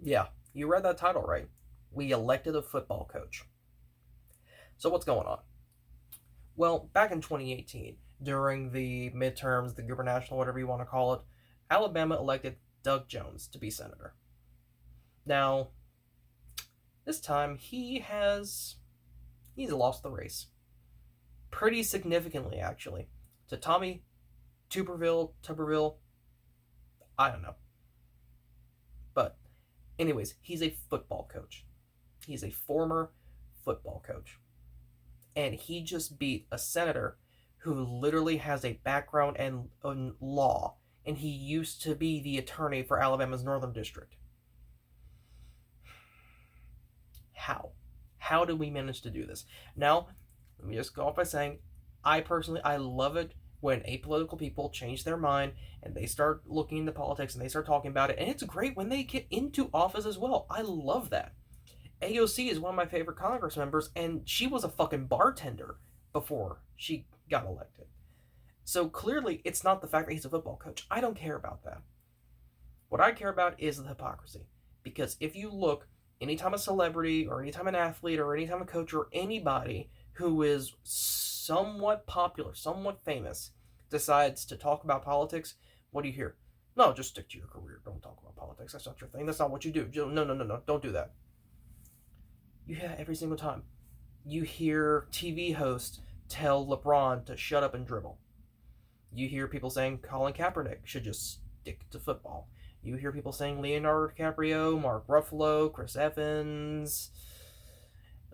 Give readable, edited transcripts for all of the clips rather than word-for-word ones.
Yeah, you read that title right. We elected a football coach. So what's going on? Well, back in 2018, during the midterms, the gubernatorial, whatever you want to call it, Alabama elected Doug Jones to be senator. Now, this time he's lost the race pretty significantly, actually, to Tommy Tuberville. I don't know, but anyways, he's a football coach. He's a former football coach, and he just beat a senator who literally has a background in law, and he used to be the attorney for Alabama's Northern District. How? How did we manage to do this? Now, let me just go off by saying, I love it when apolitical people change their mind and they start looking into politics and they start talking about it. And it's great when they get into office as well. I love that. AOC is one of my favorite Congress members, and she was a fucking bartender before she got elected. So clearly, it's not the fact that he's a football coach. I don't care about that. What I care about is the hypocrisy. Because if you look, anytime a celebrity or anytime an athlete or anytime a coach or anybody who is somewhat popular, somewhat famous, decides to talk about politics, what do you hear? No, just stick to your career. Don't talk about politics. That's not your thing. That's not what you do. No, no, no, no. Don't do that. You hear that every single time. You hear TV hosts tell LeBron to shut up and dribble. You hear people saying Colin Kaepernick should just stick to football. You hear people saying Leonardo DiCaprio, Mark Ruffalo, Chris Evans,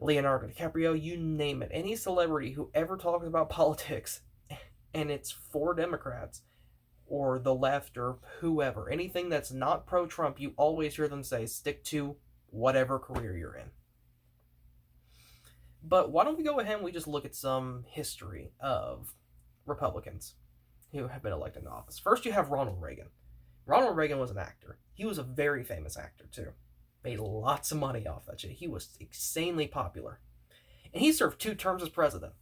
Leonardo DiCaprio, you name it. Any celebrity who ever talks about politics and it's for Democrats or the left or whoever, anything that's not pro-Trump, you always hear them say stick to whatever career you're in. But why don't we go ahead and we just look at some history of Republicans who have been elected in office. First, you have Ronald Reagan. Ronald Reagan was an actor. He was a very famous actor, too. Made lots of money off that shit. He was insanely popular. And he served 2 terms as president.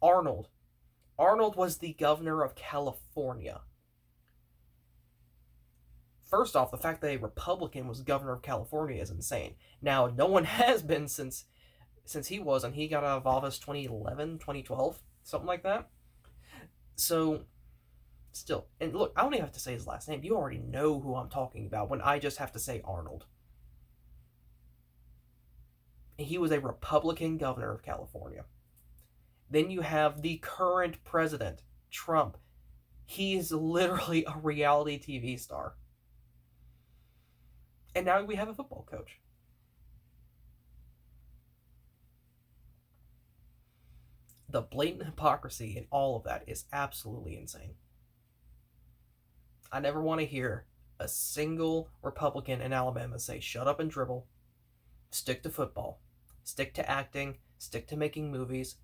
Arnold. Arnold was the governor of California. First off, the fact that a Republican was governor of California is insane. Now, no one has been since he was, and he got out of office 2011, 2012, something like that. So, still, and look, I don't even have to say his last name. You already know who I'm talking about when I just have to say Arnold. He was a Republican governor of California. Then you have the current president, Trump. He is literally a reality TV star. And now we have a football coach. The blatant hypocrisy in all of that is absolutely insane. I never want to hear a single Republican in Alabama say, shut up and dribble, stick to football, stick to acting, stick to making movies,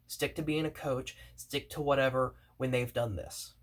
stick to being a coach, stick to whatever when they've done this.